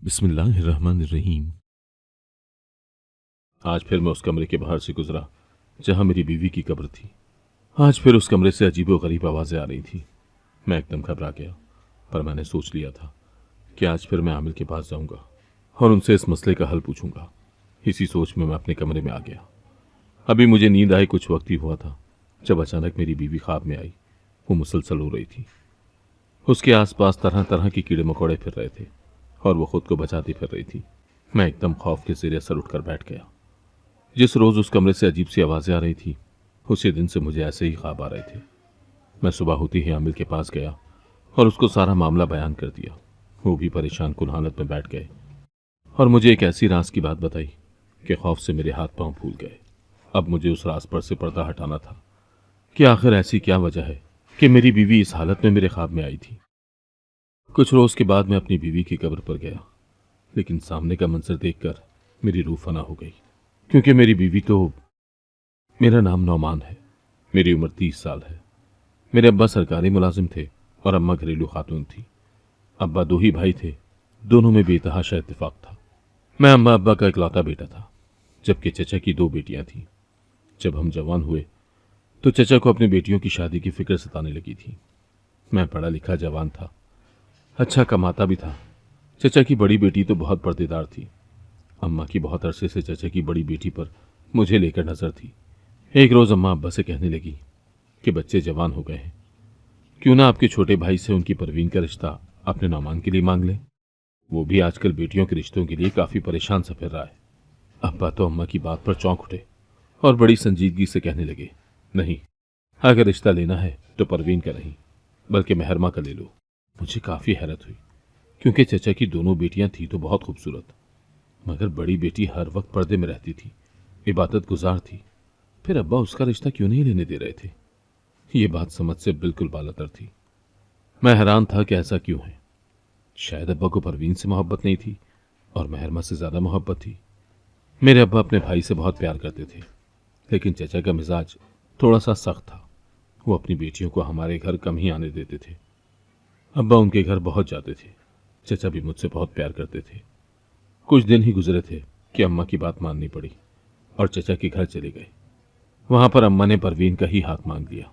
बिस्मिल्लाहिर्रहमानिर्रहीम। आज फिर मैं उस कमरे के बाहर से गुजरा जहां मेरी बीवी की कब्र थी। आज फिर उस कमरे से अजीबोगरीब आवाज़ें आ रही थी। मैं एकदम घबरा गया, पर मैंने सोच लिया था कि आज फिर मैं आमिर के पास जाऊंगा और उनसे इस मसले का हल पूछूंगा। इसी सोच में मैं अपने कमरे में आ गया। अभी मुझे नींद आए कुछ वक्त ही हुआ था जब अचानक मेरी बीवी ख्वाब में आई। वो मुसलसल रो रही थी। उसके आसपास तरह तरह के कीड़े मकोड़े फिर रहे थे और वो खुद को बचाती फिर रही थी। मैं एकदम खौफ के ज़ेरे सर उठकर बैठ गया। जिस रोज़ उस कमरे से अजीब सी आवाज़ें आ रही थी, उसी दिन से मुझे ऐसे ही ख्वाब आ रहे थे। मैं सुबह होती ही आमिर के पास गया और उसको सारा मामला बयान कर दिया। वो भी परेशान कुन हालत में बैठ गए और मुझे एक ऐसी राज की बात बताई कि खौफ से मेरे हाथ पांव फूल गए। अब मुझे उस राज पर से पर्दा हटाना था कि आखिर ऐसी क्या वजह है कि मेरी बीवी इस हालत में मेरे ख्वाब में आई थी। कुछ रोज़ के बाद मैं अपनी बीवी की कब्र पर गया, लेकिन सामने का मंजर देखकर मेरी रूह फना हो गई। क्योंकि मेरी बीवी तो, मेरा नाम नौमान है, मेरी उम्र 30 साल है। मेरे अब्बा सरकारी मुलाजिम थे और अम्मा घरेलू खातून थी। अब्बा दो ही भाई थे, दोनों में बेतहाशा इत्तेफाक था। मैं अम्मा अब्बा का इकलौता बेटा था, जबकि चचा की 2 बेटियां थीं। जब हम जवान हुए तो चचा को अपनी बेटियों की शादी की फिक्र सताने लगी थी। मैं पढ़ा लिखा जवान था, अच्छा कमाता भी था। चचा की बड़ी बेटी तो बहुत पर्देदार थी। अम्मा की बहुत अरसे से चचा की बड़ी बेटी पर मुझे लेकर नजर थी। एक रोज अम्मा अब्बा से कहने लगी कि बच्चे जवान हो गए हैं, क्यों ना आपके छोटे भाई से उनकी परवीन का रिश्ता अपने नौमान के लिए मांग लें। वो भी आजकल बेटियों के रिश्तों के लिए काफी परेशान सा फिर रहा है। अब्बा तो अम्मा की बात पर चौंक उठे और बड़ी संजीदगी से कहने लगे, नहीं, अगर रिश्ता लेना है तो परवीन का नहीं बल्कि मेहरमा का ले लो। मुझे काफी हैरत हुई, क्योंकि चचा की दोनों बेटियां थी तो बहुत खूबसूरत, मगर बड़ी बेटी हर वक्त पर्दे में रहती थी, इबादत गुजार थी। फिर अब्बा उसका रिश्ता क्यों नहीं लेने दे रहे थे? ये बात समझ से बिल्कुल बालातर थी। मैं हैरान था कि ऐसा क्यों है। शायद अब्बा को परवीन से मोहब्बत नहीं थी और मेहरमा से ज्यादा मोहब्बत थी। मेरे अब्बा अपने भाई से बहुत प्यार करते थे, लेकिन चचा का मिजाज थोड़ा सा सख्त था। वो अपनी बेटियों को हमारे घर कम ही आने देते थे। अब्बा उनके घर बहुत जाते थे। चचा भी मुझसे बहुत प्यार करते थे। कुछ दिन ही गुजरे थे कि अम्मा की बात माननी पड़ी और चचा के घर चले गए। वहां पर अम्मा ने परवीन का ही हाथ मांग लिया।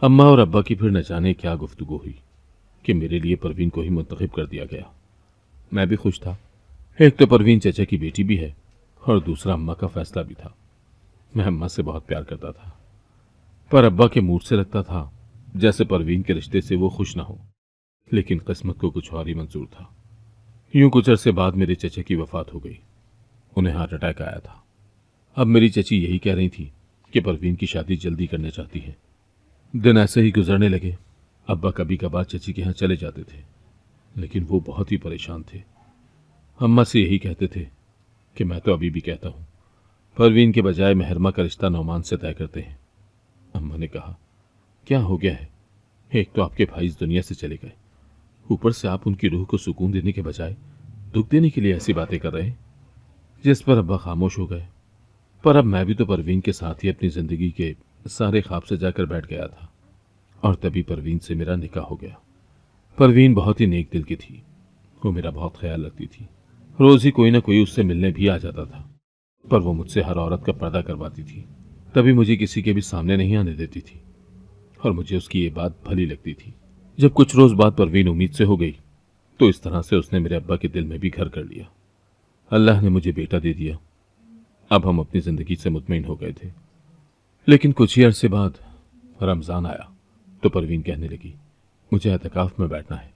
अम्मा और अब्बा की फिर न जाने क्या गुफ्तगू हुई कि मेरे लिए परवीन को ही मुंतखब कर दिया गया। मैं भी खुश था। एक तो परवीन चचा की बेटी भी है और दूसरा अम्मा का फैसला भी था। मैं अम्मा से बहुत प्यार करता था, पर अब्बा के मूड से लगता था जैसे परवीन के रिश्ते से वो खुश ना हो। लेकिन किस्मत को कुछ और ही मंजूर था। यूं कुछ अरसे बाद मेरे चचा की वफात हो गई। उन्हें हार्ट अटैक आया था। अब मेरी चची यही कह रही थी कि परवीन की शादी जल्दी करना चाहती है। दिन ऐसे ही गुजरने लगे। अब्बा कभी कभार चची के यहाँ चले जाते थे, लेकिन वो बहुत ही परेशान थे। अम्मा से यही कहते थे कि मैं तो अभी भी कहता हूँ परवीन के बजाय मेहरमा का रिश्ता नौमान से तय करते हैं। अम्मा ने कहा, क्या हो गया है? एक तो आपके भाई इस दुनिया से चले गए, ऊपर से आप उनकी रूह को सुकून देने के बजाय दुख देने के लिए ऐसी बातें कर रहे हैं। जिस पर अब्बा खामोश हो गए। पर अब मैं भी तो परवीन के साथ ही अपनी जिंदगी के सारे ख्वाब से जाकर बैठ गया था और तभी परवीन से मेरा निकाह हो गया। परवीन बहुत ही नेक दिल की थी। वो मेरा बहुत ख्याल रखती थी। रोज ही कोई ना कोई उससे मिलने भी आ जाता था, पर वो मुझसे हर औरत का पर्दा करवाती थी। तभी मुझे किसी के भी सामने नहीं आने देती थी और मुझे उसकी ये बात भली लगती थी। जब कुछ रोज बाद परवीन उम्मीद से हो गई तो इस तरह से उसने मेरे अब्बा के दिल में भी घर कर लिया। अल्लाह ने मुझे बेटा दे दिया। अब हम अपनी जिंदगी से मुतमईन हो गए थे। लेकिन कुछ ही अरसे बाद रमजान आया तो परवीन कहने लगी, मुझे एतकाफ में बैठना है।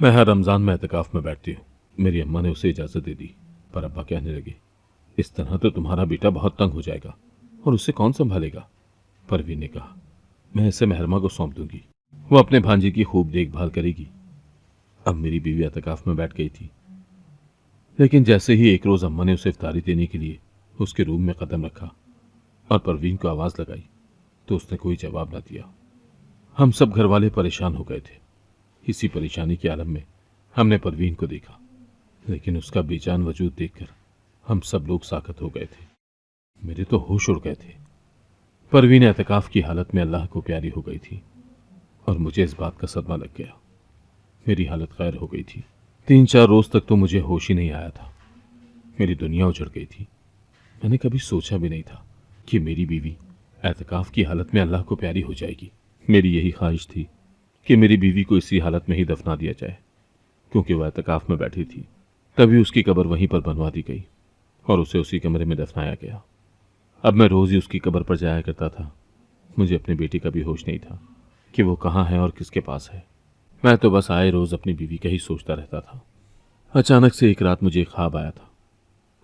मैं हर रमजान में एतकाफ में बैठती हूँ। मेरी अम्मा ने उसे इजाजत दे दी, पर अब्बा कहने लगे, इस तरह तो तुम्हारा बेटा बहुत तंग हो जाएगा और उसे कौन संभालेगा? परवीन ने कहा, मैं इसे मेहरमा को सौंप दूंगी, वो अपने भांजे की खूब देखभाल करेगी। अब मेरी बीवी एतकाफ में बैठ गई थी, लेकिन जैसे ही एक रोज अम्मा ने उसे इफ्तारी देने के लिए उसके रूम में कदम रखा और परवीन को आवाज लगाई तो उसने कोई जवाब न दिया। हम सब घर वाले परेशान हो गए थे। इसी परेशानी के आलम में हमने परवीन को देखा, लेकिन उसका बेजान वजूद देखकर हम सब लोग साकत हो गए थे। मेरे तो होश उड़ गए थे। परवीन एतकाफ की हालत में अल्लाह को प्यारी हो गई थी और मुझे इस बात का सदमा लग गया। मेरी हालत खैर हो गई थी। 3-4 रोज तक तो मुझे होश ही नहीं आया था। मेरी दुनिया उजड़ गई थी। मैंने कभी सोचा भी नहीं था कि मेरी बीवी एतकाफ की हालत में अल्लाह को प्यारी हो जाएगी। मेरी यही ख्वाहिश थी कि मेरी बीवी को इसी हालत में ही दफना दिया जाए, क्योंकि वह एतकाफ में बैठी थी। तभी उसकी कब्र वहीं पर बनवा दी गई और उसे उसी कमरे में दफनाया गया। अब मैं रोज ही उसकी कब्र पर जाया करता था। मुझे अपने बेटे का भी होश नहीं था कि वो कहाँ है और किसके पास है। मैं तो बस आए रोज अपनी बीवी का ही सोचता रहता था। अचानक से एक रात मुझे एक ख्वाब आया था।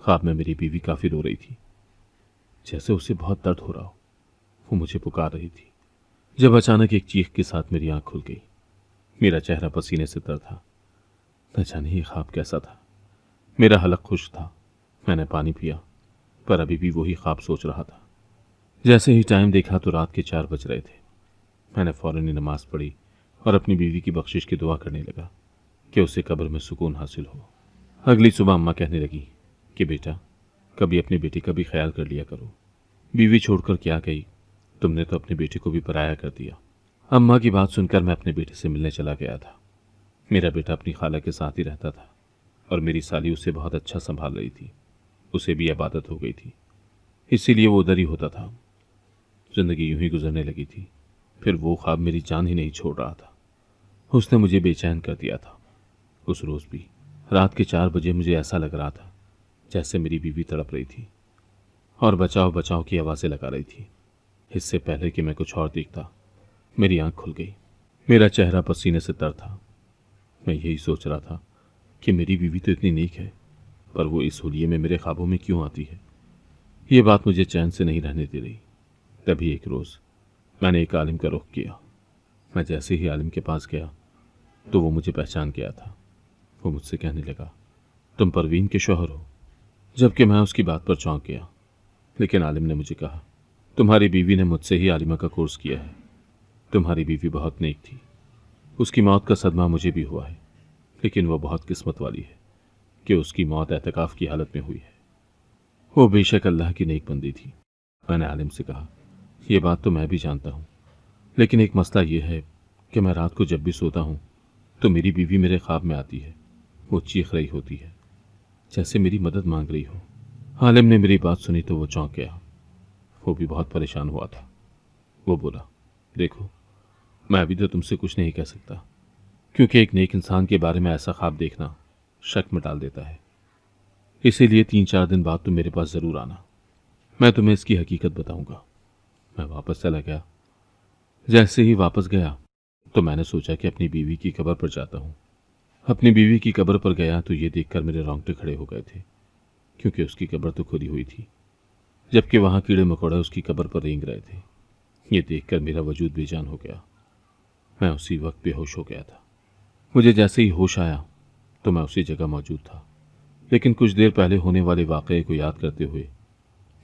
ख्वाब में मेरी बीवी काफी रो रही थी, जैसे उसे बहुत दर्द हो रहा हो। वो मुझे पुकार रही थी, जब अचानक एक चीख के साथ मेरी आंख खुल गई। मेरा चेहरा पसीने से तर था। न जाने ये ख्वाब कैसा था। मेरा हलक खुश था। मैंने पानी पिया, पर अभी भी वही ख्वाब सोच रहा था। जैसे ही टाइम देखा तो रात के 4 बज रहे थे। मैंने फौरन ही नमाज पढ़ी और अपनी बीवी की बख्शिश की दुआ करने लगा कि उसे कब्र में सुकून हासिल हो। अगली सुबह अम्मा कहने लगी कि बेटा, कभी अपने बेटे का भी ख्याल कर लिया करो। बीवी छोड़कर क्या गई, तुमने तो अपने बेटे को भी पराया कर दिया। अम्मा की बात सुनकर मैं अपने बेटे से मिलने चला गया था। मेरा बेटा अपनी खाला के साथ ही रहता था और मेरी साली उसे बहुत अच्छा संभाल रही थी। उसे भी इबादत हो गई थी, इसीलिए वो उधर ही होता था। जिंदगी यूं ही गुजरने लगी थी। फिर वो ख्वाब मेरी जान ही नहीं छोड़ रहा था। उसने मुझे बेचैन कर दिया था। उस रोज भी रात के 4 बजे मुझे ऐसा लग रहा था जैसे मेरी बीवी तड़प रही थी और बचाओ बचाओ की आवाजें लगा रही थी। इससे पहले कि मैं कुछ और देखता, मेरी आंख खुल गई। मेरा चेहरा पसीने से तर था। मैं यही सोच रहा था कि मेरी बीवी तो इतनी नेक है, पर वो इस हुलिये में मेरे ख्वाबों में क्यों आती है। ये बात मुझे चैन से नहीं रहने दे रही। तभी एक रोज मैंने एक आलिम का रुख किया। मैं जैसे ही आलिम के पास गया तो वो मुझे पहचान गया था। वो मुझसे कहने लगा, तुम परवीन के शौहर हो। जबकि मैं उसकी बात पर चौंक गया। लेकिन आलिम ने मुझे कहा, तुम्हारी बीवी ने मुझसे ही आलिमा का कोर्स किया है। तुम्हारी बीवी बहुत नेक थी। उसकी मौत का सदमा मुझे भी हुआ है, लेकिन वो बहुत किस्मत वाली है कि उसकी मौत एतकाफ की हालत में हुई है। वो बेशक अल्लाह की नेक बंदी थी। मैंने आलिम से कहा, यह बात तो मैं भी जानता हूँ, लेकिन एक मसला यह है कि मैं रात को जब भी सोता हूँ तो मेरी बीवी मेरे ख्वाब में आती है। वो चीख रही होती है, जैसे मेरी मदद मांग रही हो। आलिम ने मेरी बात सुनी तो वो चौंक गया। वो भी बहुत परेशान हुआ था। वो बोला, देखो, मैं अभी तो तुमसे कुछ नहीं कह सकता, क्योंकि एक नेक इंसान के बारे में ऐसा ख्वाब देखना शक में डाल देता है। इसीलिए 3-4 दिन बाद तुम मेरे पास जरूर आना। मैं तुम्हें इसकी हकीकत बताऊंगा। मैं वापस चला गया। जैसे ही वापस गया तो मैंने सोचा कि अपनी बीवी की कब्र पर जाता हूँ। अपनी बीवी की कब्र पर गया तो ये देखकर मेरे रोंगटे खड़े हो गए थे, क्योंकि उसकी कब्र तो खुली हुई थी, जबकि वहां कीड़े मकोड़े उसकी कब्र पर रेंग रहे थे। ये देखकर मेरा वजूद बेजान हो गया। मैं उसी वक्त बेहोश हो गया था। मुझे जैसे ही होश आया तो मैं उसी जगह मौजूद था, लेकिन कुछ देर पहले होने वाले वाकये को याद करते हुए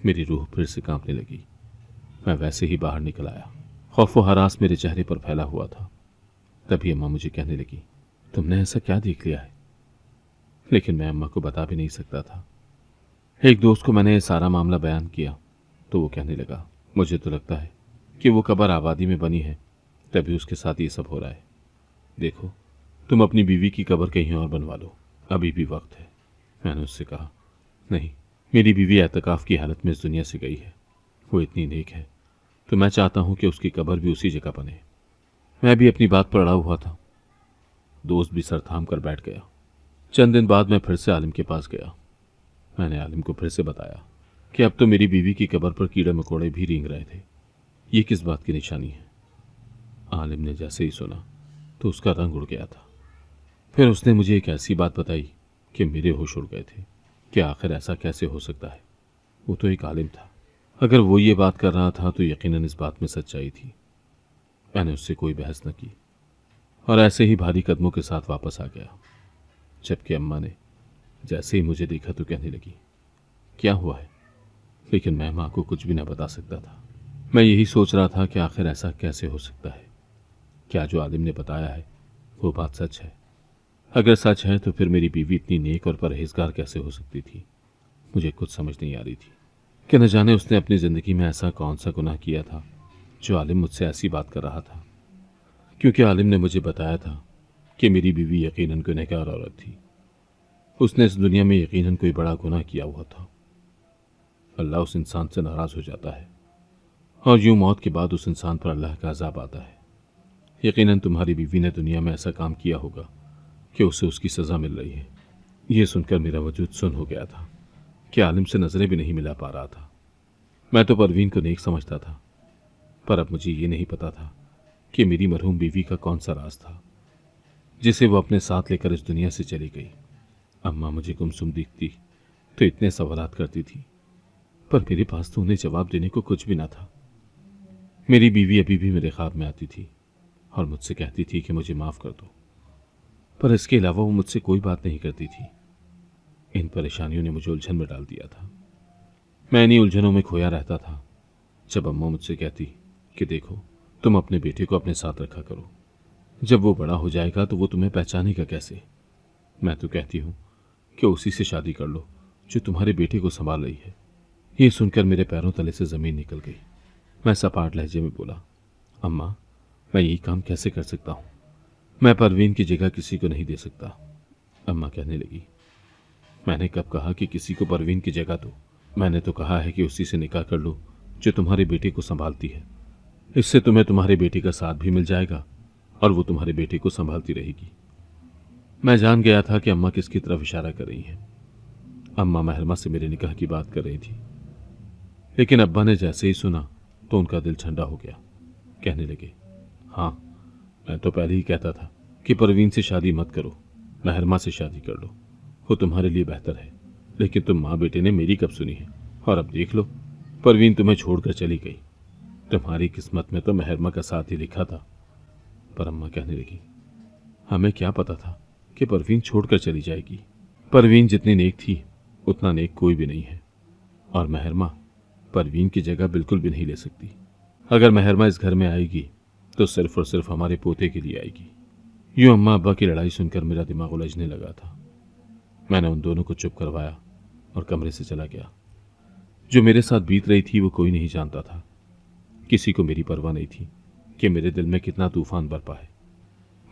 मेरी रूह फिर से कांपने लगी। मैं वैसे ही बाहर निकल आया। खौफ व हरास मेरे चेहरे पर फैला हुआ था। तभी अम्मा मुझे कहने लगी, तुमने ऐसा क्या देख लिया है? लेकिन मैं अम्मा को बता भी नहीं सकता था। एक दोस्त को मैंने सारा मामला बयान किया तो वो कहने लगा, मुझे तो लगता है कि वो कब्र आबादी में बनी है, तभी उसके साथ ये सब हो रहा है। देखो, तुम अपनी बीवी की कब्र कहीं और बनवा लो, अभी भी वक्त है। मैंने उससे कहा, नहीं, मेरी बीवी एतकाफ की हालत में इस दुनिया से गई है। वो इतनी नेक है तो मैं चाहता हूं कि उसकी कब्र भी उसी जगह बने। मैं भी अपनी बात पर अड़ा हुआ था। दोस्त भी सर थाम कर बैठ गया। चंद दिन बाद मैं फिर से आलिम के पास गया। मैंने आलिम को फिर से बताया कि अब तो मेरी बीवी की कब्र पर कीड़े मकोड़े भी रेंग रहे थे। ये किस बात की निशानी है? आलिम ने जैसे ही सुना तो उसका रंग उड़ गया था। फिर उसने मुझे एक ऐसी बात बताई कि मेरे होश उड़ गए थे कि आखिर ऐसा कैसे हो सकता है। वो तो एक आलिम था। अगर वो ये बात कर रहा था तो यकीनन इस बात में सच्चाई थी। मैंने उससे कोई बहस न की और ऐसे ही भारी कदमों के साथ वापस आ गया। जबकि अम्मा ने जैसे ही मुझे देखा तो कहने लगी, क्या हुआ है? लेकिन मैं माँ को कुछ भी न बता सकता था। मैं यही सोच रहा था कि आखिर ऐसा कैसे हो सकता है। क्या जो आलिम ने बताया है वो बात सच है? अगर सच है तो फिर मेरी बीवी इतनी नेक और परहेजगार कैसे हो सकती थी? मुझे कुछ समझ नहीं आ रही थी कि न जाने उसने अपनी जिंदगी में ऐसा कौन सा गुनाह किया था जो आलिम मुझसे ऐसी बात कर रहा था। क्योंकि आलिम ने मुझे बताया था कि मेरी बीवी यकीनन गुनहगार औरत थी। उसने इस दुनिया में यकीनन कोई बड़ा गुनाह किया हुआ था। अल्लाह उस इंसान से नाराज हो जाता है और यूं मौत के बाद उस इंसान पर अल्लाह का अजाब आता है। यकीनन तुम्हारी बीवी ने दुनिया में ऐसा काम किया होगा कि उसे उसकी सज़ा मिल रही है। यह सुनकर मेरा वजूद सुन हो गया था कि आलिम से नजरें भी नहीं मिला पा रहा था। मैं तो परवीन को नेक समझता था, पर अब मुझे ये नहीं पता था कि मेरी मरहूम बीवी का कौन सा राज था जिसे वो अपने साथ लेकर इस दुनिया से चली गई। अम्मा मुझे गुमसुम दिखती तो इतने सवालात करती थी, पर मेरे पास तो उन्हें जवाब देने को कुछ भी ना था। मेरी बीवी अभी भी मेरे ख्वाब में आती थी और मुझसे कहती थी कि मुझे माफ़ कर दो, पर इसके अलावा वो मुझसे कोई बात नहीं करती थी। इन परेशानियों ने मुझे उलझन में डाल दिया था। मैं इन्हीं उलझनों में खोया रहता था जब अम्मा मुझसे कहती कि देखो, तुम अपने बेटे को अपने साथ रखा करो, जब वो बड़ा हो जाएगा तो वो तुम्हें पहचानेगा कैसे। मैं तो कहती हूँ कि उसी से शादी कर लो जो तुम्हारे बेटे को संभाल रही है। ये सुनकर मेरे पैरों तले से ज़मीन निकल गई। मैं सपाट लहजे में बोला, अम्मा, मैं यही काम कैसे कर सकता हूँ? मैं परवीन की जगह किसी को नहीं दे सकता। अम्मा कहने लगी, मैंने कब कहा कि किसी को परवीन की जगह दो? मैंने तो कहा है कि उसी से निकाह कर लो जो तुम्हारे बेटे को संभालती है। इससे तुम्हें तुम्हारे बेटे का साथ भी मिल जाएगा और वो तुम्हारे बेटे को संभालती रहेगी। मैं जान गया था कि अम्मा किसकी तरफ इशारा कर रही हैं। अम्मा महरमा से मेरे निकाह की बात कर रही थी, लेकिन अब्बा ने जैसे ही सुना तो उनका दिल ठंडा हो गया। कहने लगे, हाँ, मैं तो पहले ही कहता था कि परवीन से शादी मत करो, महरमा से शादी कर लो, वो तुम्हारे लिए बेहतर है। लेकिन तुम माँ बेटे ने मेरी कब सुनी है? और अब देख लो, परवीन तुम्हें छोड़कर चली गई। तुम्हारी किस्मत में तो महरमा का साथ ही लिखा था। पर अम्मा कहने लगी, हमें क्या पता था कि परवीन छोड़कर चली जाएगी। परवीन जितनी नेक थी उतना नेक कोई भी नहीं है, और महरमा परवीन की जगह बिल्कुल भी नहीं ले सकती। अगर महरमा इस घर में आएगी तो सिर्फ और सिर्फ हमारे पोते के लिए आएगी। यूं अम्मा अब्बा की लड़ाई सुनकर मेरा दिमाग उलझने लगा था। मैंने उन दोनों को चुप करवाया और कमरे से चला गया। जो मेरे साथ बीत रही थी वो कोई नहीं जानता था। किसी को मेरी परवाह नहीं थी कि मेरे दिल में कितना तूफान बरपा है।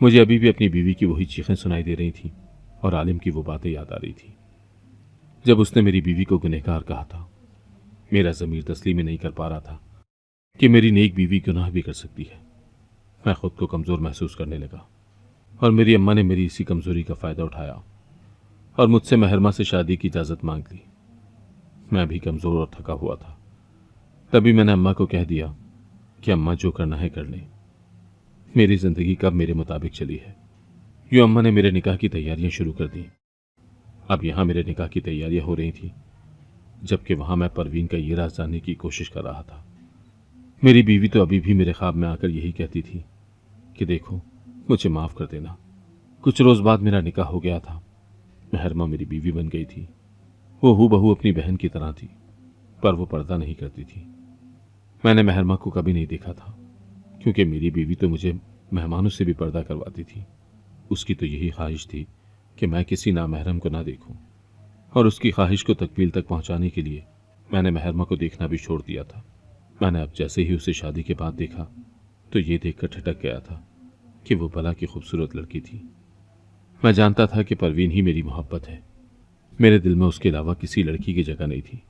मुझे अभी भी अपनी बीवी की वही चीखें सुनाई दे रही थीं और आलिम की वो बातें याद आ रही थी जब उसने मेरी बीवी को गुनहगार कहा था। मेरा ज़मीर तस्लीम ही नहीं कर पा रहा था कि मेरी नेक बीवी गुनाह भी कर सकती है। मैं खुद को कमज़ोर महसूस करने लगा और मेरी अम्मा ने मेरी इसी कमज़ोरी का फ़ायदा उठाया और मुझसे महरमा से शादी की इजाज़त मांग ली। मैं भी कमज़ोर और थका हुआ था। तभी मैंने अम्मा को कह दिया कि अम्मा, जो करना है कर लें। मेरी ज़िंदगी कब मेरे मुताबिक चली है। यूँ अम्मा ने मेरे निकाह की तैयारियां शुरू कर दी। अब यहाँ मेरे निकाह की तैयारियां हो रही थी, जबकि वहाँ मैं परवीन का ये राज जानने की कोशिश कर रहा था। मेरी बीवी तो अभी भी मेरे ख्वाब में आकर यही कहती थी कि देखो, मुझे माफ़ कर देना। कुछ रोज़ बाद मेरा निकाह हो गया था। महरमा मेरी बीवी बन गई थी। वो हूबहू अपनी बहन की तरह थी, पर वो पर्दा नहीं करती थी। मैंने महरमा को कभी नहीं देखा था, क्योंकि मेरी बीवी तो मुझे मेहमानों से भी पर्दा करवाती थी। उसकी तो यही ख्वाहिश थी कि मैं किसी नामहरम को ना देखूं, और उसकी ख्वाहिश को तकमील तक पहुंचाने के लिए मैंने महरमा को देखना भी छोड़ दिया था। मैंने अब जैसे ही उसे शादी के बाद देखा तो ये देखकर ठटक गया था कि वो भला की खूबसूरत लड़की थी। मैं जानता था कि परवीन ही मेरी मोहब्बत है। मेरे दिल में उसके अलावा किसी लड़की की जगह नहीं थी,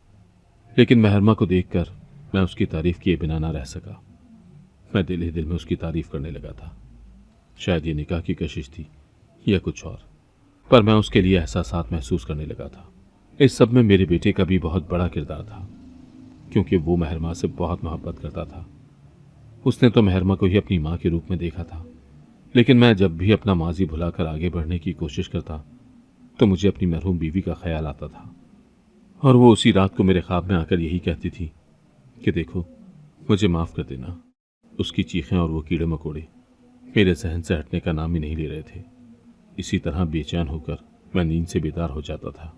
लेकिन महरमा को देखकर मैं उसकी तारीफ किए बिना ना रह सका। मैं दिल ही दिल में उसकी तारीफ करने लगा था। शायद ये निकाह की कशिश थी या कुछ और, पर मैं उसके लिए एहसासात महसूस करने लगा था। इस सब में मेरे बेटे का भी बहुत बड़ा किरदार था, क्योंकि वो महरमा से बहुत मोहब्बत करता था। उसने तो महरमा को ही अपनी माँ के रूप में देखा था, लेकिन मैं जब भी अपना माजी भुलाकर आगे बढ़ने की कोशिश करता तो मुझे अपनी मरहूम बीवी का ख्याल आता था, और वो उसी रात को मेरे ख्वाब में आकर यही कहती थी कि देखो, मुझे माफ़ कर देना। उसकी चीखें और वो कीड़े मकोड़े मेरे जहन से हटने का नाम ही नहीं ले रहे थे। इसी तरह बेचैन होकर मैं नींद से बेदार हो जाता था।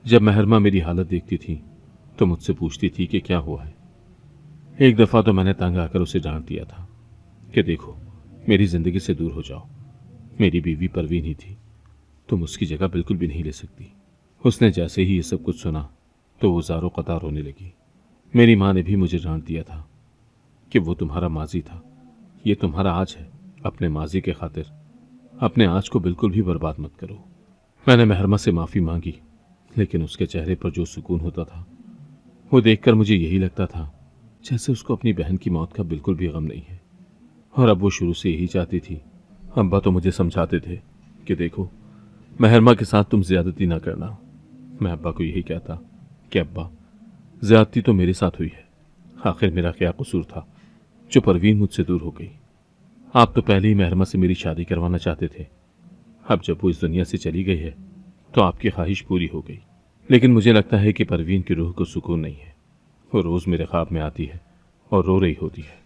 जब महरमा मेरी हालत देखती थी तो मुझसे पूछती थी कि क्या हुआ है। एक दफ़ा तो मैंने तंग आकर उसे डांट दिया था कि देखो, मेरी ज़िंदगी से दूर हो जाओ। मेरी बीवी परवीन ही थी, तुम उसकी जगह बिल्कुल भी नहीं ले सकती। उसने जैसे ही ये सब कुछ सुना तो वो ज़ारो कतार रोने लगी। मेरी माँ ने भी मुझे डांट दिया था कि वो तुम्हारा माजी था, ये तुम्हारा आज है। अपने माजी के खातिर अपने आज को बिल्कुल भी बर्बाद मत करो। मैंने महरमा से माफ़ी मांगी, लेकिन उसके चेहरे पर जो सुकून होता था वो देखकर मुझे यही लगता था जैसे उसको अपनी बहन की मौत का बिल्कुल भी गम नहीं है। और अब वो शुरू से यही चाहती थी। अब्बा तो मुझे समझाते थे कि देखो, महरमा के साथ तुम ज्यादती ना करना। मैं अब्बा को यही कहता कि अब्बा, ज्यादती तो मेरे साथ हुई है, आखिर मेरा क्या कसूर था जो परवीन मुझसे दूर हो गई। आप तो पहले ही महरमा से मेरी शादी करवाना चाहते थे। अब जब वो इस दुनिया से चली गई है तो आपकी ख्वाहिश पूरी हो गई। लेकिन मुझे लगता है कि परवीन की रूह को सुकून नहीं है। वो रोज़ मेरे ख्वाब में आती है और रो रही होती है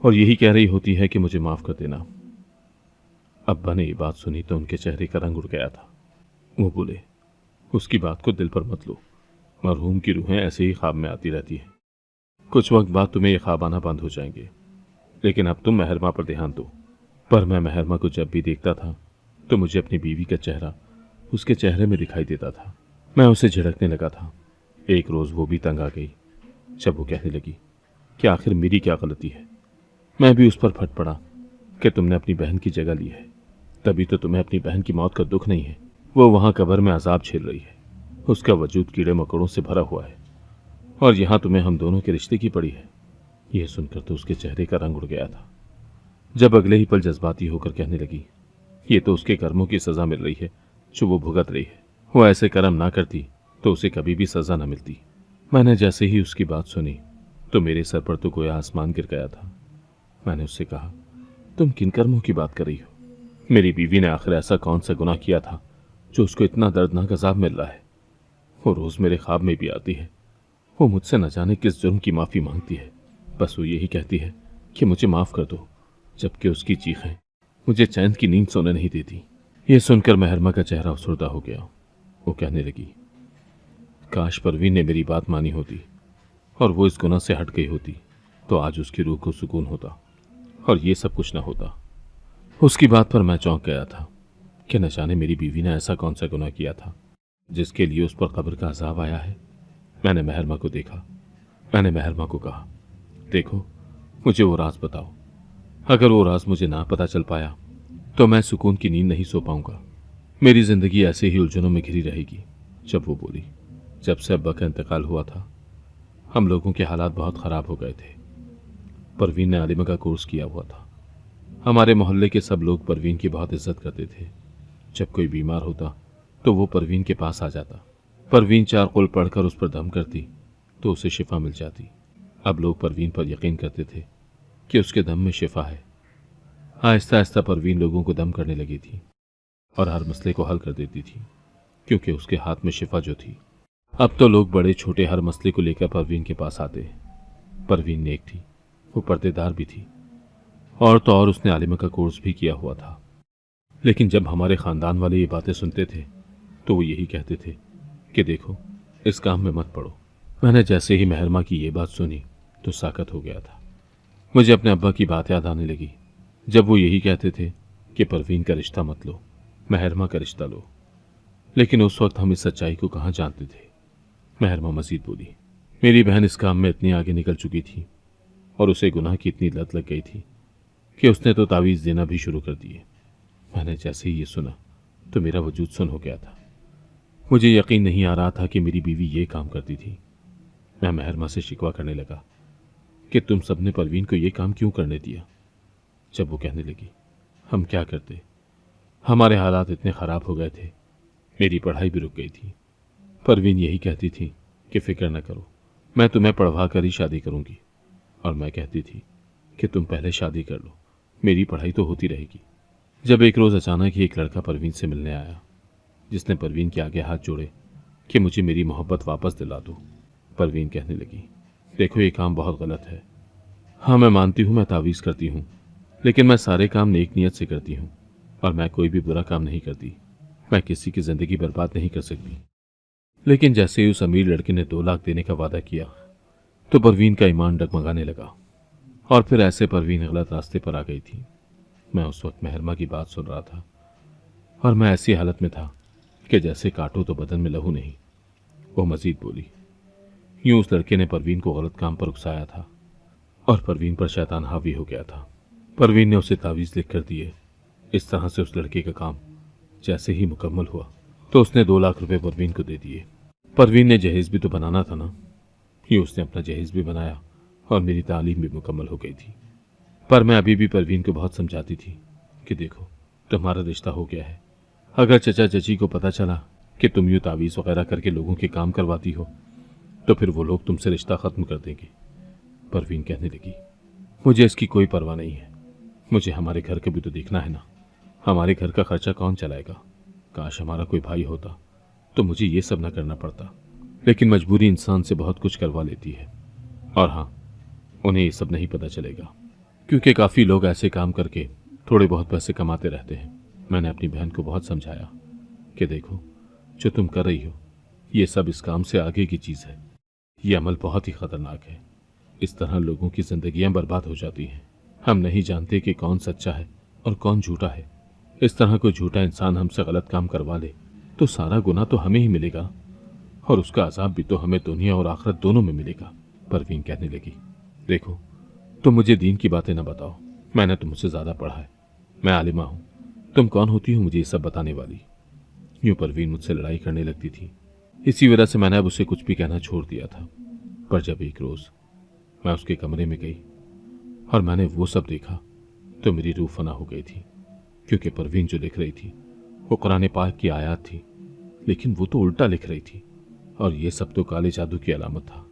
और यही कह रही होती है कि मुझे माफ़ कर देना। अब्बा ने ये बात सुनी तो उनके चेहरे का रंग उड़ गया था। वो बोले, उसकी बात को दिल पर मत लो। मरहूम की रूहें ऐसे ही ख्वाब में आती रहती हैं। कुछ वक्त बाद तुम्हें ये ख्वाब आना बंद हो जाएंगे। लेकिन अब तुम महरमा पर ध्यान दो। पर मैं महरमा को जब भी देखता था तो मुझे अपनी बीवी का चेहरा उसके चेहरे में दिखाई देता था। मैं उसे झिड़कने लगा था। एक रोज़ वो भी तंग आ गई जब वो कहने लगी कि आखिर मेरी क्या गलती है। मैं भी उस पर फट पड़ा कि तुमने अपनी बहन की जगह ली है, तभी तो तुम्हें अपनी बहन की मौत का दुख नहीं है। वो वहाँ कब्र में अजाब झेल रही है, उसका वजूद कीड़े मकोड़ों से भरा हुआ है और यहाँ तुम्हें हम दोनों के रिश्ते की पड़ी है। यह सुनकर तो उसके चेहरे का रंग उड़ गया था। जब अगले ही पल जज्बाती होकर कहने लगी, ये तो उसके कर्मों की सज़ा मिल रही है जो वो भुगत रही है। वो ऐसे कर्म ना करती तो उसे कभी भी सज़ा न मिलती। मैंने जैसे ही उसकी बात सुनी तो मेरे सर पर तो गोया आसमान गिर गया था। मैंने उससे कहा, तुम किन कर्मों की बात कर रही हो? मेरी बीवी ने आखिर ऐसा कौन सा गुनाह किया था जो उसको इतना दर्दनाक अजाब मिल रहा है? वो रोज़ मेरे ख्वाब में भी आती है। वो मुझसे न जाने किस जुर्म की माफ़ी मांगती है। बस वो यही कहती है कि मुझे माफ़ कर दो, जबकि उसकी चीखें मुझे चैन की नींद सोने नहीं देती। ये सुनकर महरमा का चेहरा अफसुर्दा हो गया। वो कहने लगी, काश परवीन ने मेरी बात मानी होती और वो इस गुनाह से हट गई होती तो आज उसकी रूह को सुकून होता और ये सब कुछ ना होता। उसकी बात पर मैं चौंक गया था कि न जाने मेरी बीवी ने ऐसा कौन सा गुनाह किया था जिसके लिए उस पर कब्र का अजाब आया है। मैंने महरमा को देखा। मैंने महरमा को कहा, देखो, मुझे वो राज बताओ। अगर वो राज मुझे ना पता चल पाया तो मैं सुकून की नींद नहीं सो पाऊंगा। मेरी जिंदगी ऐसे ही उलझनों में घिरी रहेगी। जब वो बोली, जब से अब्बा का इंतकाल हुआ था हम लोगों के हालात बहुत ख़राब हो गए थे। परवीन ने आलिमा का कोर्स किया हुआ था। हमारे मोहल्ले के सब लोग परवीन की बहुत इज्जत करते थे। जब कोई बीमार होता तो वो परवीन के पास आ जाता। परवीन 4 कुल पढ़कर उस पर दम करती तो उसे शिफा मिल जाती। अब लोग परवीन पर यकीन करते थे कि उसके दम में शिफा है। आहिस्ता आहिस्ता परवीन लोगों को दम करने लगी थी और हर मसले को हल कर देती थी, क्योंकि उसके हाथ में शिफा जो थी। अब तो लोग बड़े छोटे हर मसले को लेकर परवीन के पास आते। परवीन नेक थी, वो पर्देदार भी थी और तो और उसने आलिमा का कोर्स भी किया हुआ था। लेकिन जब हमारे ख़ानदान वाले ये बातें सुनते थे तो वो यही कहते थे कि देखो, इस काम में मत पड़ो। मैंने जैसे ही महरमा की ये बात सुनी तो साकत हो गया था। मुझे अपने अब्बा की बात याद आने लगी जब वो यही कहते थे कि परवीन का रिश्ता मत लो, महरमा का रिश्ता लो। लेकिन उस वक्त हम इस सच्चाई को कहाँ जानते थे। महरमा मजीद बोली, मेरी बहन इस काम में इतनी आगे निकल चुकी थी और उसे गुनाह की इतनी लत लग गई थी कि उसने तो तावीज़ देना भी शुरू कर दिए। मैंने जैसे ही ये सुना तो मेरा वजूद सुन हो गया था। मुझे यकीन नहीं आ रहा था कि मेरी बीवी ये काम करती थी। मैं महरमा से शिकवा करने लगा कि तुम सबने परवीन को ये काम क्यों करने दिया। जब वो कहने लगी, हम क्या करते, हमारे हालात इतने ख़राब हो गए थे, मेरी पढ़ाई भी रुक गई थी। परवीन यही कहती थी कि फ़िक्र न करो, मैं तुम्हें पढ़वा कर ही शादी करूँगी। और मैं कहती थी कि तुम पहले शादी कर लो, मेरी पढ़ाई तो होती रहेगी। जब एक रोज़ अचानक ही एक लड़का परवीन से मिलने आया, जिसने परवीन के आगे हाथ जोड़े कि मुझे मेरी मोहब्बत वापस दिला दो। परवीन कहने लगी, देखो, ये काम बहुत गलत है। हाँ, मैं मानती हूँ मैं तावीज़ करती हूँ, लेकिन मैं सारे काम नेक नीयत से करती हूँ और मैं कोई भी बुरा काम नहीं करती। मैं किसी की ज़िंदगी बर्बाद नहीं कर सकती। लेकिन जैसे ही उस अमीर लड़के ने 2 लाख देने का वादा किया तो परवीन का ईमान डगमगाने लगा और फिर ऐसे परवीन गलत रास्ते पर आ गई थी। मैं उस वक्त महरमा की बात सुन रहा था और मैं ऐसी हालत में था कि जैसे काटो तो बदन में लहू नहीं। वो मजीद बोली, यूं उस लड़के ने परवीन को गलत काम पर उकसाया था और परवीन पर शैतान हावी हो गया था। परवीन ने उसे तावीज़ लिख कर दिए। इस तरह से उस लड़के का काम जैसे ही मुकम्मल हुआ तो उसने 2 लाख रुपए परवीन को दे दिए। परवीन ने जहेज भी तो बनाना था ना। ये उसने अपना जहेज भी बनाया और मेरी तालीम भी मुकम्मल हो गई थी। पर मैं अभी भी परवीन को बहुत समझाती थी कि देखो, तुम्हारा रिश्ता हो गया है। अगर चचा चची को पता चला कि तुम यूँ तावीज़ वगैरह करके लोगों के काम करवाती हो तो फिर वो लोग तुमसे रिश्ता ख़त्म कर देंगे। परवीन कहने लगी, मुझे इसकी कोई परवाह नहीं है। मुझे हमारे घर का भी तो देखना है ना। हमारे घर का खर्चा कौन चलाएगा? काश हमारा कोई भाई होता तो मुझे ये सब ना करना पड़ता। लेकिन मजबूरी इंसान से बहुत कुछ करवा लेती है। और हाँ, उन्हें ये सब नहीं पता चलेगा, क्योंकि काफ़ी लोग ऐसे काम करके थोड़े बहुत पैसे कमाते रहते हैं। मैंने अपनी बहन को बहुत समझाया कि देखो, जो तुम कर रही हो ये सब इस काम से आगे की चीज़ है। ये अमल बहुत ही ख़तरनाक है। इस तरह लोगों की ज़िंदगियां बर्बाद हो जाती हैं। हम नहीं जानते कि कौन सच्चा है और कौन झूठा है। इस तरह कोई झूठा इंसान हमसे गलत काम करवा ले तो सारा गुनाह तो हमें ही मिलेगा और उसका अजाब भी तो हमें दुनिया और आखिरत दोनों में मिलेगा। परवीन कहने लगी, देखो, तुम मुझे दीन की बातें ना बताओ। मैंने तुमसे ज़्यादा पढ़ा है। मैं आलिमा हूँ। तुम कौन होती हो मुझे ये सब बताने वाली? यूँ परवीन मुझसे लड़ाई करने लगती थी। इसी वजह से मैंने अब उसे कुछ भी कहना छोड़ दिया था। पर जब एक रोज़ मैं उसके कमरे में गई और मैंने वो सब देखा तो मेरी रूह फना हो गई थी, क्योंकि परवीन जो लिख रही थी वो कुरान पाक की आयत थी, लेकिन वो तो उल्टा लिख रही थी और ये सब तो काले जादू की अलामत था।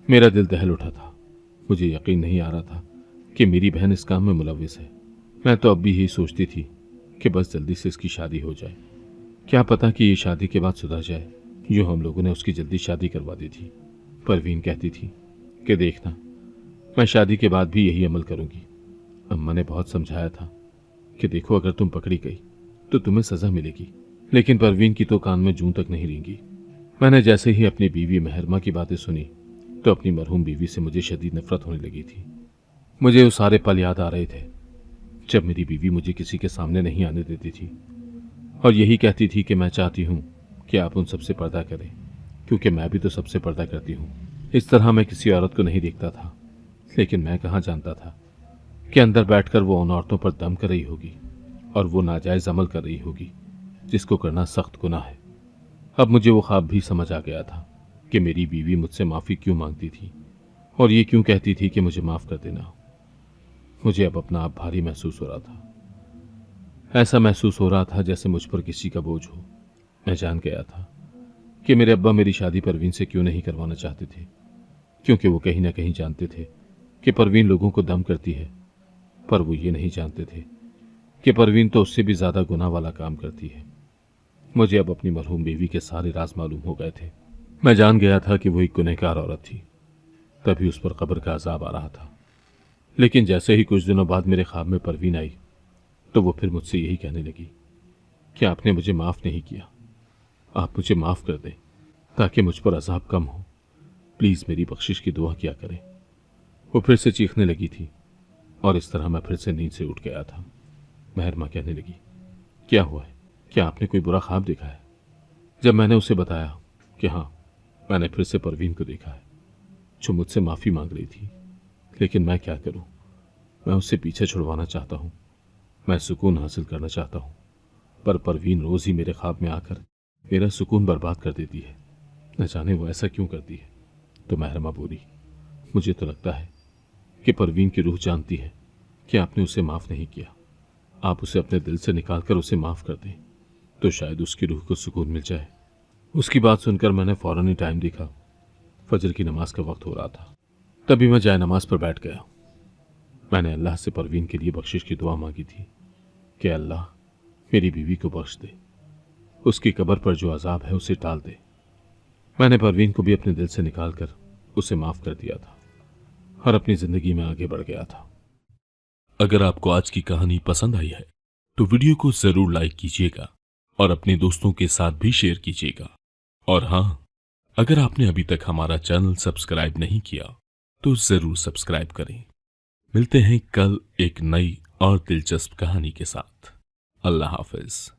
मेरा दिल दहल उठा था। मुझे यकीन नहीं आ रहा था कि मेरी बहन इस काम में मुलविस है। मैं तो अब भी यही सोचती थी कि बस जल्दी से इसकी शादी हो जाए। क्या पता कि ये शादी के बाद सुधर जाए। यूँ हम लोगों ने उसकी जल्दी शादी करवा दी थी। परवीन कहती थी कि देखना, मैं शादी के बाद भी यही अमल करूंगी। अम्मा ने बहुत समझाया था कि देखो, अगर तुम पकड़ी गई तो तुम्हें सज़ा मिलेगी। लेकिन परवीन की तो कान में जूं तक नहीं रेंगी। मैंने जैसे ही अपनी बीवी मेहरमा की बातें सुनी तो अपनी मरहूम बीवी से मुझे शदीद नफरत होने लगी थी। मुझे वो सारे पल याद आ रहे थे जब मेरी बीवी मुझे किसी के सामने नहीं आने देती थी और यही कहती थी कि मैं चाहती हूँ कि आप उन सबसे पर्दा करें, क्योंकि मैं भी तो सबसे पर्दा करती हूँ। इस तरह मैं किसी औरत को नहीं देखता था, लेकिन मैं कहाँ जानता था कि अंदर बैठकर वो उन औरतों पर दम कर रही होगी और वो नाजायज़ अमल कर रही होगी जिसको करना सख्त गुनाह है। अब मुझे वो ख्वाब भी समझ आ गया था कि मेरी बीवी मुझसे माफ़ी क्यों मांगती थी और ये क्यों कहती थी कि मुझे माफ़ कर देना। मुझे अब अपना आप भारी महसूस हो रहा था। ऐसा महसूस हो रहा था जैसे मुझ पर किसी का बोझ हो। मैं जान गया था कि मेरे अब्बा मेरी शादी परवीन से क्यों नहीं करवाना चाहते थे, क्योंकि वो कहीं ना कहीं जानते थे कि परवीन लोगों को दम करती है। पर वो ये नहीं जानते थे कि परवीन तो उससे भी ज़्यादा गुनाह वाला काम करती है। मुझे अब अपनी मरहूम बीवी के सारे राज मालूम हो गए थे। मैं जान गया था कि वो एक गुनहगार औरत थी, तभी उस पर कब्र का अजाब आ रहा था। लेकिन जैसे ही कुछ दिनों बाद मेरे ख्वाब में परवीन आई तो वो फिर मुझसे यही कहने लगी कि आपने मुझे माफ़ नहीं किया, आप मुझे माफ़ कर दें ताकि मुझ पर अजाब कम हो। प्लीज़ मेरी बख्शिश की दुआ किया करें। वो फिर से चीखने लगी थी और इस तरह मैं फिर से नींद से उठ गया था। मेहरमा कहने लगी, क्या हुआ है? क्या आपने कोई बुरा ख्वाब देखा है? जब मैंने उसे बताया कि हाँ, मैंने फिर से परवीन को देखा है जो मुझसे माफ़ी मांग रही थी, लेकिन मैं क्या करूं? मैं उससे पीछे छुड़वाना चाहता हूं। मैं सुकून हासिल करना चाहता हूं, पर परवीन रोज़ ही मेरे ख्वाब में आकर मेरा सुकून बर्बाद कर देती है। न जाने वो ऐसा क्यों करती है। तो मेहरमा बोली, मुझे तो लगता है कि परवीन की रूह जानती है कि आपने उसे माफ़ नहीं किया। आप उसे अपने दिल से निकाल कर उसे माफ़ कर दें तो शायद उसकी रूह को सुकून मिल जाए। उसकी बात सुनकर मैंने फ़ौरन ही टाइम देखा। फजर की नमाज का वक्त हो रहा था। तभी मैं जाए नमाज पर बैठ गया। मैंने अल्लाह से परवीन के लिए बख्शिश की दुआ मांगी थी कि अल्लाह मेरी बीवी को बख्श दे, उसकी कब्र पर जो अजाब है उसे टाल दे। मैंने परवीन को भी अपने दिल से निकाल कर उसे माफ़ कर दिया था और अपनी ज़िंदगी में आगे बढ़ गया था। अगर आपको आज की कहानी पसंद आई है तो वीडियो को जरूर लाइक कीजिएगा और अपने दोस्तों के साथ भी शेयर कीजिएगा। और हाँ, अगर आपने अभी तक हमारा चैनल सब्सक्राइब नहीं किया तो जरूर सब्सक्राइब करें। मिलते हैं कल एक नई और दिलचस्प कहानी के साथ। अल्लाह हाफिज।